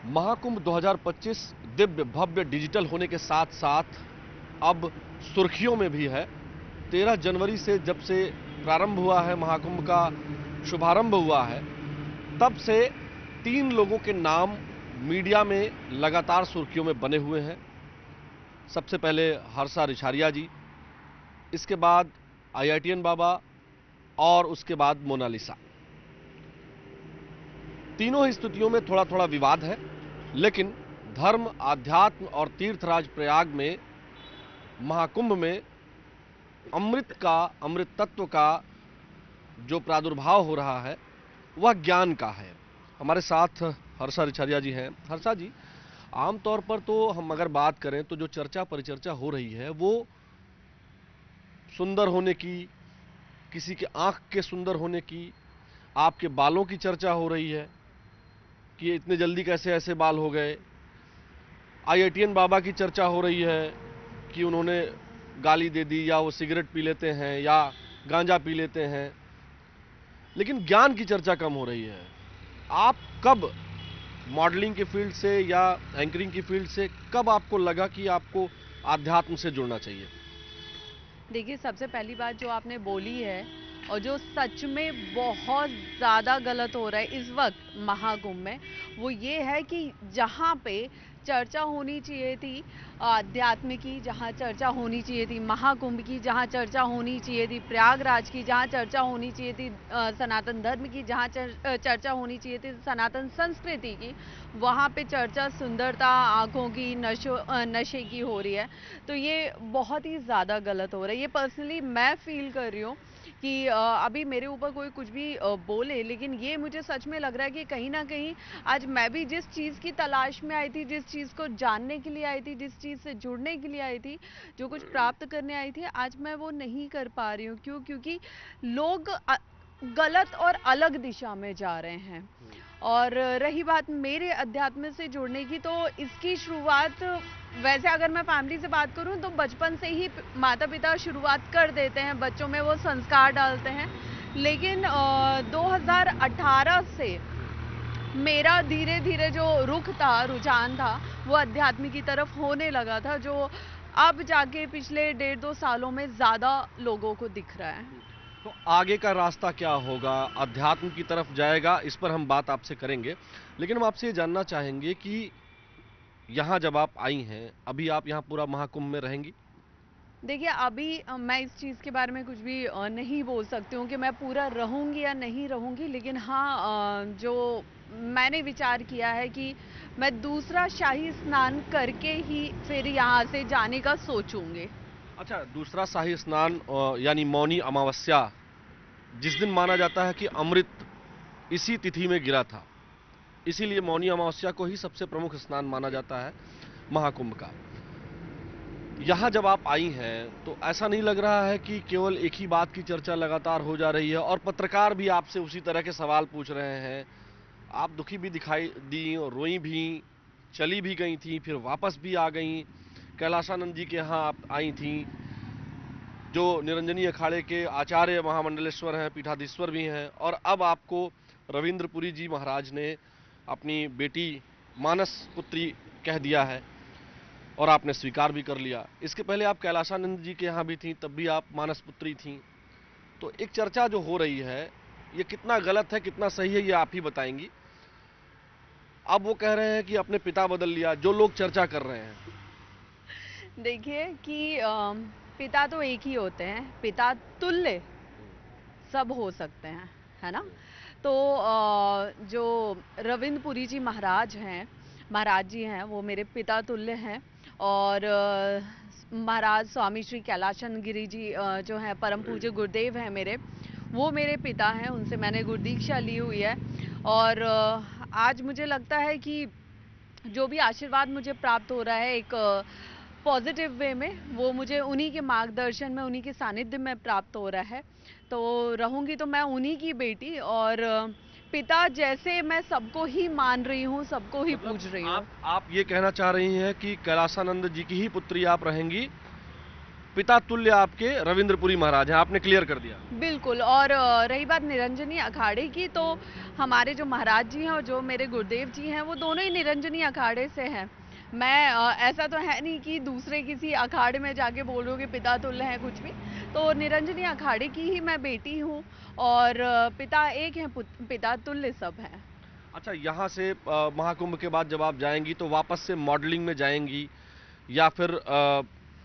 महाकुंभ 2025 दिव्य भव्य digital होने के साथ साथ अब सुर्खियों में भी है। 13 जनवरी से जब से प्रारंभ हुआ है, महाकुंभ का शुभारंभ हुआ है, तब से 3 लोगों के नाम मीडिया में लगातार सुर्खियों में बने हुए हैं। सबसे पहले हर्षा रिछारिया जी, इसके बाद IITN बाबा और उसके बाद मोनालिसा। तीनों ही स्थितियों में थोड़ा थोड़ा विवाद है, लेकिन धर्म, आध्यात्म और तीर्थराज प्रयाग में महाकुंभ में अमृत तत्व का जो प्रादुर्भाव हो रहा है वह ज्ञान का है। हमारे साथ हर्षा रिछारिया जी हैं। हर्षा जी, आमतौर पर तो हम अगर बात करें तो जो चर्चा परिचर्चा हो रही है वो सुंदर होने की, किसी के आंख के सुंदर होने की, आपके बालों की चर्चा हो रही है कि इतने जल्दी कैसे ऐसे बाल हो गए। IITN बाबा की चर्चा हो रही है कि उन्होंने गाली दे दी, या वो सिगरेट पी लेते हैं या गांजा पी लेते हैं, लेकिन ज्ञान की चर्चा कम हो रही है। आप कब मॉडलिंग के फील्ड से या एंकरिंग की फील्ड से कब आपको लगा कि आपको आध्यात्म से जुड़ना चाहिए? देखिए, सबसे पहली बात जो आपने बोली है और जो सच में बहुत ज़्यादा गलत हो रहा है इस वक्त महाकुंभ में, वो ये है कि जहाँ पे चर्चा होनी चाहिए थी अध्यात्म की, जहाँ चर्चा होनी चाहिए थी महाकुंभ की, जहाँ चर्चा होनी चाहिए थी प्रयागराज की, जहाँ चर्चा होनी चाहिए थी सनातन धर्म की, जहाँ चर्चा होनी चाहिए थी सनातन संस्कृति की, वहाँ पे चर्चा सुंदरता, आँखों की, नशे की हो रही है। तो ये बहुत ही ज़्यादा गलत हो रहा है। ये पर्सनली मैं फील कर रही हूँ कि अभी मेरे ऊपर कोई कुछ भी बोले, लेकिन ये मुझे सच में लग रहा है कि कहीं ना कहीं आज मैं भी जिस चीज़ की तलाश में आई थी, जिस चीज़ को जानने के लिए आई थी, जिस चीज़ से जुड़ने के लिए आई थी, जो कुछ प्राप्त करने आई थी, आज मैं वो नहीं कर पा रही हूँ। क्योंकि लोग गलत और अलग दिशा में जा रहे हैं। और रही बात मेरे अध्यात्म से जुड़ने की, तो इसकी शुरुआत वैसे अगर मैं फैमिली से बात करूं तो बचपन से ही माता पिता शुरुआत कर देते हैं, बच्चों में वो संस्कार डालते हैं। लेकिन 2018 से मेरा धीरे धीरे जो रुख था, रुझान था, वो अध्यात्म की तरफ होने लगा था, जो अब जाके पिछले 1.5-2 सालों में ज़्यादा लोगों को दिख रहा है। तो आगे का रास्ता क्या होगा? अध्यात्म की तरफ जाएगा, इस पर हम बात आपसे करेंगे, लेकिन हम आपसे ये जानना चाहेंगे कि यहाँ जब आप आई हैं, अभी आप यहाँ पूरा महाकुंभ में रहेंगी? देखिए, अभी मैं इस चीज़ के बारे में कुछ भी नहीं बोल सकती हूँ कि मैं पूरा रहूँगी या नहीं रहूँगी, लेकिन हाँ, जो मैंने विचार किया है कि मैं दूसरा शाही स्नान करके ही फिर यहाँ से जाने का सोचूंगी। अच्छा, दूसरा शाही स्नान यानी मौनी अमावस्या, जिस दिन माना जाता है कि अमृत इसी तिथि में गिरा था, इसीलिए मौनी अमावस्या को ही सबसे प्रमुख स्नान माना जाता है महाकुंभ का। यहाँ जब आप आई हैं तो ऐसा नहीं लग रहा है कि केवल एक ही बात की चर्चा लगातार हो जा रही है और पत्रकार भी आपसे उसी तरह के सवाल पूछ रहे हैं? आप दुखी भी दिखाई दी और रोई भी, चली भी गई थी, फिर वापस भी आ गई। कैलाशानंद जी के यहाँ आप आई थी, जो निरंजनी अखाड़े के आचार्य महामंडलेश्वर हैं, पीठाधीश्वर भी हैं, और अब आपको रविंद्रपुरी जी महाराज ने अपनी बेटी मानस पुत्री कह दिया है और आपने स्वीकार भी कर लिया। इसके पहले आप कैलाशानंद जी के यहाँ भी थी, तब भी आप मानस पुत्री थी। तो एक चर्चा जो हो रही है, ये कितना गलत है कितना सही है, ये आप ही बताएंगी। अब वो कह रहे हैं कि अपने पिता बदल लिया, जो लोग चर्चा कर रहे हैं। देखिए कि पिता तो एक ही होते हैं, पिता तुल्य सब हो सकते हैं, है ना? तो जो रविंद्रपुरी जी महाराज हैं, महाराज जी हैं, वो मेरे पिता तुल्य हैं। और महाराज स्वामी श्री कैलाशन गिरी जी जो हैं, परम पूज्य गुरुदेव हैं मेरे, वो मेरे पिता हैं, उनसे मैंने गुरुदीक्षा ली हुई है। और आज मुझे लगता है कि जो भी आशीर्वाद मुझे प्राप्त हो रहा है एक पॉजिटिव वे में, वो मुझे उन्हीं के मार्गदर्शन में, उन्हीं के सानिध्य में प्राप्त हो रहा है। तो रहूंगी तो मैं उन्हीं की बेटी, और पिता जैसे मैं सबको ही मान रही हूँ, सबको ही पूज रही हूँ। आप ये कहना चाह रही हैं कि कैलाशानंद जी की ही पुत्री आप रहेंगी? पिता तुल्य आपके रविंद्रपुरी महाराज हैं, आपने क्लियर कर दिया। बिल्कुल। और रही बात निरंजनी अखाड़े की, तो हमारे जो महाराज जी हैं और जो मेरे गुरुदेव जी हैं वो दोनों ही निरंजनी अखाड़े से हैं। मैं ऐसा तो है नहीं कि दूसरे किसी अखाड़े में जाके बोल रही हूँ कि पिता तुल्य हैं कुछ भी। तो निरंजनी अखाड़े की ही मैं बेटी हूँ और पिता एक हैं, पिता तुल्य सब हैं। अच्छा, यहाँ से महाकुंभ के बाद जब आप जाएंगी तो वापस से मॉडलिंग में जाएंगी या फिर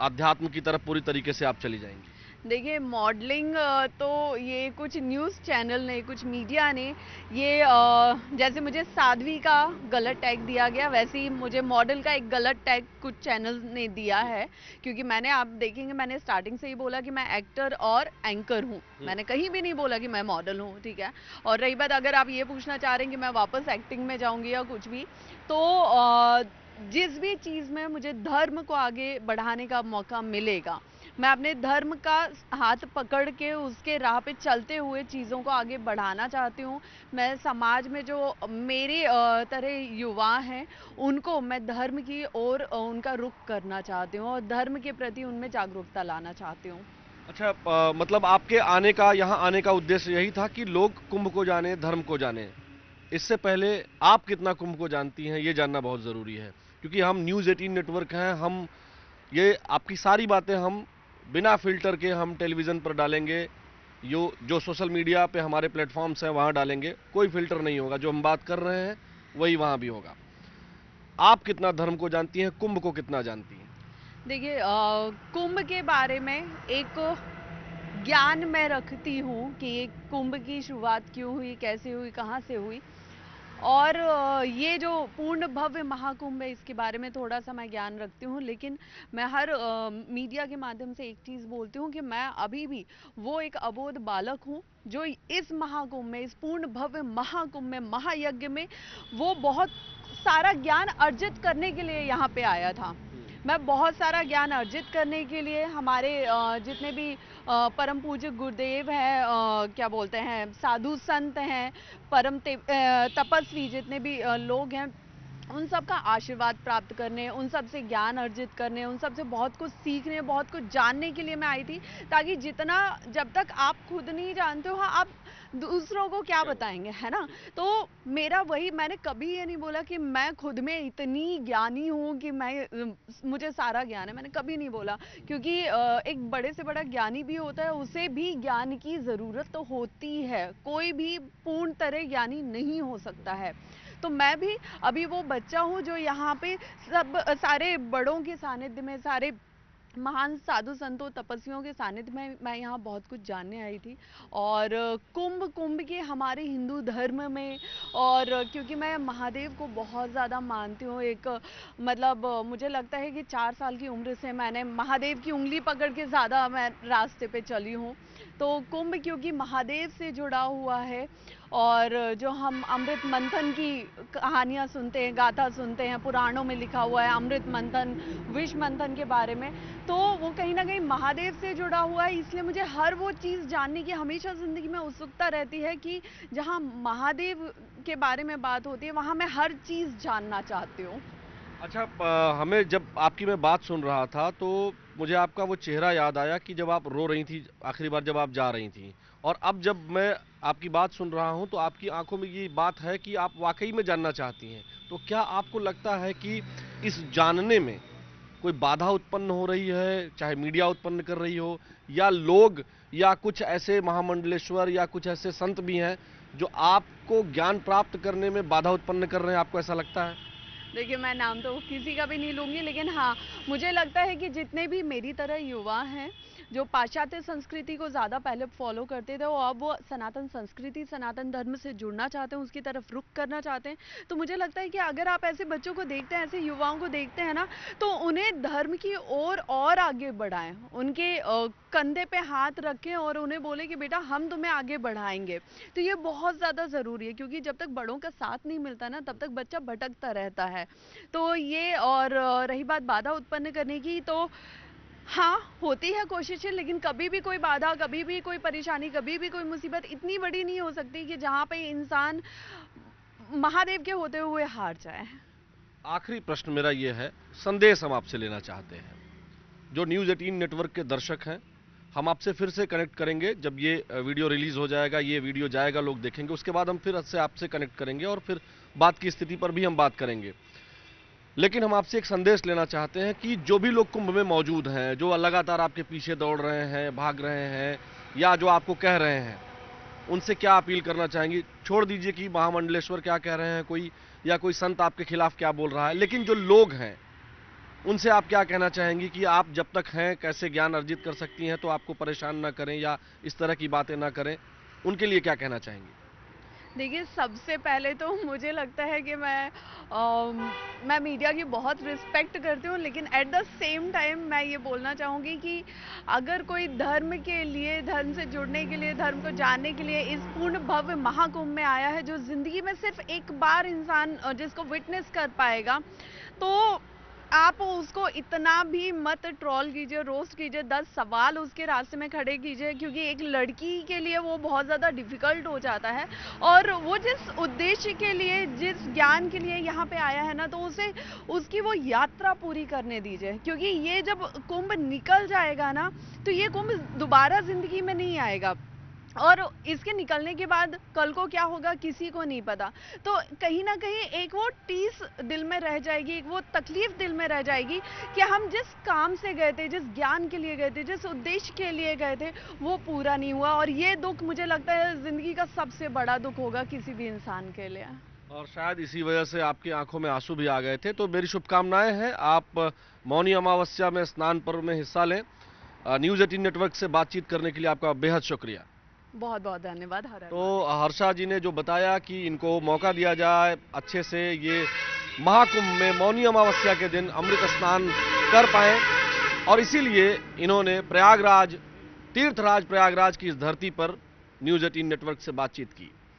अध्यात्म की तरफ पूरी तरीके से आप चली जाएंगी? देखिए मॉडलिंग तो ये कुछ न्यूज़ चैनल ने, कुछ मीडिया ने ये जैसे मुझे साध्वी का गलत टैग दिया गया, वैसे ही मुझे मॉडल का एक गलत टैग कुछ चैनल ने दिया है। क्योंकि मैंने, आप देखेंगे मैंने स्टार्टिंग से ही बोला कि मैं एक्टर और एंकर हूँ, मैंने कहीं भी नहीं बोला कि मैं मॉडल हूँ, ठीक है। और रही बात, अगर आप ये पूछना चाह रहे हैं कि मैं वापस एक्टिंग में जाऊंगी या कुछ भी, तो जिस भी चीज़ में मुझे धर्म को आगे बढ़ाने का मौका मिलेगा, मैं अपने धर्म का हाथ पकड़ के उसके राह पे चलते हुए चीज़ों को आगे बढ़ाना चाहती हूँ। मैं समाज में जो मेरे तरह युवा हैं उनको मैं धर्म की ओर उनका रुख करना चाहती हूँ और धर्म के प्रति उनमें जागरूकता लाना चाहती हूँ। अच्छा, मतलब आपके आने का, यहाँ आने का उद्देश्य यही था कि लोग कुंभ को जाने, धर्म को जाने। इससे पहले आप कितना कुंभ को जानती हैं ये जानना बहुत ज़रूरी है, क्योंकि हम न्यूज़ 18 नेटवर्क हैं। हम ये आपकी सारी बातें हम बिना फिल्टर के हम टेलीविज़न पर डालेंगे, जो सोशल मीडिया पे हमारे प्लेटफॉर्म्स हैं वहाँ डालेंगे, कोई फिल्टर नहीं होगा। जो हम बात कर रहे हैं वही वहाँ भी होगा। आप कितना धर्म को जानती हैं, कुंभ को कितना जानती हैं? देखिए कुंभ के बारे में एक ज्ञान मैं रखती हूँ कि ये कुंभ की शुरुआत क्यों हुई, कैसे हुई, कहाँ से हुई। और ये जो पूर्ण भव्य महाकुंभ है इसके बारे में थोड़ा सा मैं ज्ञान रखती हूँ। लेकिन मैं हर मीडिया के माध्यम से एक चीज़ बोलती हूँ कि मैं अभी भी वो एक अबोध बालक हूँ जो इस महाकुंभ में, इस पूर्ण भव्य महाकुंभ में, महायज्ञ में वो बहुत सारा ज्ञान अर्जित करने के लिए यहाँ पे आया था। मैं बहुत सारा ज्ञान अर्जित करने के लिए हमारे जितने भी परम पूज्य गुरुदेव हैं, क्या बोलते हैं, साधु संत हैं, तपस्वी जितने भी लोग हैं, उन सब का आशीर्वाद प्राप्त करने, उन सब से ज्ञान अर्जित करने, उन सब से बहुत कुछ सीखने, बहुत कुछ जानने के लिए मैं आई थी। ताकि जितना, जब तक आप खुद नहीं जानते हो आप दूसरों को क्या बताएंगे, है ना। तो मेरा वही, मैंने कभी ये नहीं बोला कि मैं खुद में इतनी ज्ञानी हूँ कि मुझे सारा ज्ञान है, मैंने कभी नहीं बोला। क्योंकि एक बड़े से बड़ा ज्ञानी भी होता है, उसे भी ज्ञान की ज़रूरत तो होती है, कोई भी पूर्ण तरह ज्ञानी नहीं हो सकता है। तो मैं भी अभी वो बच्चा हूँ जो यहाँ पे सब सारे बड़ों के सानिध्य में, सारे महान साधु संतों तपस्वियों के सानिध्य में मैं यहाँ बहुत कुछ जानने आई थी। और कुंभ के हमारे हिंदू धर्म में, और क्योंकि मैं महादेव को बहुत ज़्यादा मानती हूँ, एक मतलब मुझे लगता है कि 4 साल की उम्र से मैंने महादेव की उंगली पकड़ के ज़्यादा मैं रास्ते पे चली हूँ। तो कुंभ क्योंकि महादेव से जुड़ा हुआ है, और जो हम अमृत मंथन की कहानियाँ सुनते हैं, गाथा सुनते हैं, पुराणों में लिखा हुआ है अमृत मंथन, विष मंथन के बारे में, तो वो कहीं ना कहीं महादेव से जुड़ा हुआ है। इसलिए मुझे हर वो चीज़ जानने की हमेशा ज़िंदगी में उत्सुकता रहती है कि जहाँ महादेव के बारे में बात होती है वहाँ मैं हर चीज़ जानना चाहती हूँ। अच्छा, हमें जब आपकी मैं बात सुन रहा था तो मुझे आपका वो चेहरा याद आया कि जब आप रो रही थी आखिरी बार जब आप जा रही थी, और अब जब मैं आपकी बात सुन रहा हूं तो आपकी आंखों में ये बात है कि आप वाकई में जानना चाहती हैं। तो क्या आपको लगता है कि इस जानने में कोई बाधा उत्पन्न हो रही है, चाहे मीडिया उत्पन्न कर रही हो, या लोग, या कुछ ऐसे महामंडलेश्वर या कुछ ऐसे संत भी हैं जो आपको ज्ञान प्राप्त करने में बाधा उत्पन्न कर रहे हैं? आपको ऐसा लगता है? देखिए मैं नाम तो किसी का भी नहीं लूँगी, लेकिन हाँ मुझे लगता है कि जितने भी मेरी तरह युवा हैं जो पाश्चात्य संस्कृति को ज़्यादा पहले फॉलो करते थे और अब वो सनातन संस्कृति, सनातन धर्म से जुड़ना चाहते हैं, उसकी तरफ रुख करना चाहते हैं, तो मुझे लगता है कि अगर आप ऐसे बच्चों को देखते हैं, ऐसे युवाओं को देखते हैं ना, तो उन्हें धर्म की ओर और आगे बढ़ाएं, उनके कंधे पे हाथ रखें और उन्हें बोले कि बेटा हम तुम्हें आगे बढ़ाएंगे। तो ये बहुत ज़्यादा ज़रूरी है, क्योंकि जब तक बड़ों का साथ नहीं मिलता ना तब तक बच्चा भटकता रहता है। तो ये, और रही बात बाधा उत्पन्न करने की, तो हाँ होती है कोशिशें, लेकिन कभी भी कोई बाधा, कभी भी कोई परेशानी, कभी भी कोई मुसीबत इतनी बड़ी नहीं हो सकती कि जहाँ पे इंसान महादेव के होते हुए हार जाए। आखिरी प्रश्न मेरा ये है, संदेश हम आपसे लेना चाहते हैं। जो न्यूज़ 18 नेटवर्क के दर्शक हैं, हम आपसे फिर से कनेक्ट करेंगे जब ये वीडियो रिलीज हो जाएगा, ये वीडियो जाएगा, लोग देखेंगे, उसके बाद हम फिर से आपसे कनेक्ट करेंगे और फिर बात की स्थिति पर भी हम बात करेंगे। लेकिन हम आपसे एक संदेश लेना चाहते हैं कि जो भी लोग कुंभ में मौजूद हैं, जो लगातार आपके पीछे दौड़ रहे हैं, भाग रहे हैं, या जो आपको कह रहे हैं, उनसे क्या अपील करना चाहेंगी? छोड़ दीजिए कि महामंडलेश्वर क्या कह रहे हैं कोई, या कोई संत आपके खिलाफ क्या बोल रहा है, लेकिन जो लोग हैं उनसे आप क्या कहना चाहेंगी कि आप जब तक हैं कैसे ज्ञान अर्जित कर सकती हैं, तो आपको परेशान ना करें या इस तरह की बातें ना करें, उनके लिए क्या कहना चाहेंगी? देखिए, सबसे पहले तो मुझे लगता है कि मैं मीडिया की बहुत रिस्पेक्ट करती हूँ, लेकिन एट द सेम टाइम मैं ये बोलना चाहूँगी कि अगर कोई धर्म के लिए, धर्म से जुड़ने के लिए, धर्म को जानने के लिए इस पूर्ण भव्य महाकुंभ में आया है, जो ज़िंदगी में सिर्फ एक बार इंसान जिसको विटनेस कर पाएगा, तो आप उसको इतना भी मत ट्रोल कीजिए, रोस्ट कीजिए, 10 सवाल उसके रास्ते में खड़े कीजिए, क्योंकि एक लड़की के लिए वो बहुत ज़्यादा डिफ़िकल्ट हो जाता है। और वो जिस उद्देश्य के लिए, जिस ज्ञान के लिए यहाँ पे आया है ना, तो उसे उसकी वो यात्रा पूरी करने दीजिए, क्योंकि ये जब कुंभ निकल जाएगा ना, तो ये कुंभ दोबारा ज़िंदगी में नहीं आएगा। और इसके निकलने के बाद कल को क्या होगा किसी को नहीं पता। तो कहीं ना कहीं एक वो टीस दिल में रह जाएगी, एक वो तकलीफ दिल में रह जाएगी कि हम जिस काम से गए थे, जिस ज्ञान के लिए गए थे, जिस उद्देश्य के लिए गए थे, वो पूरा नहीं हुआ। और ये दुख मुझे लगता है जिंदगी का सबसे बड़ा दुख होगा किसी भी इंसान के लिए। और शायद इसी वजह से आपकी आंखों में आंसू भी आ गए थे। तो मेरी शुभकामनाएं हैं, आप मौनी अमावस्या में स्नान पर्व में हिस्सा लें। न्यूज़ 18 नेटवर्क से बातचीत करने के लिए आपका बेहद शुक्रिया। बहुत बहुत धन्यवाद। हर तो हर्षा जी ने जो बताया कि इनको मौका दिया जाए अच्छे से ये महाकुंभ में मौनी अमावस्या के दिन अमृत स्नान कर पाएं, और इसीलिए इन्होंने प्रयागराज, तीर्थराज प्रयागराज की इस धरती पर न्यूज़ 18 नेटवर्क से बातचीत की।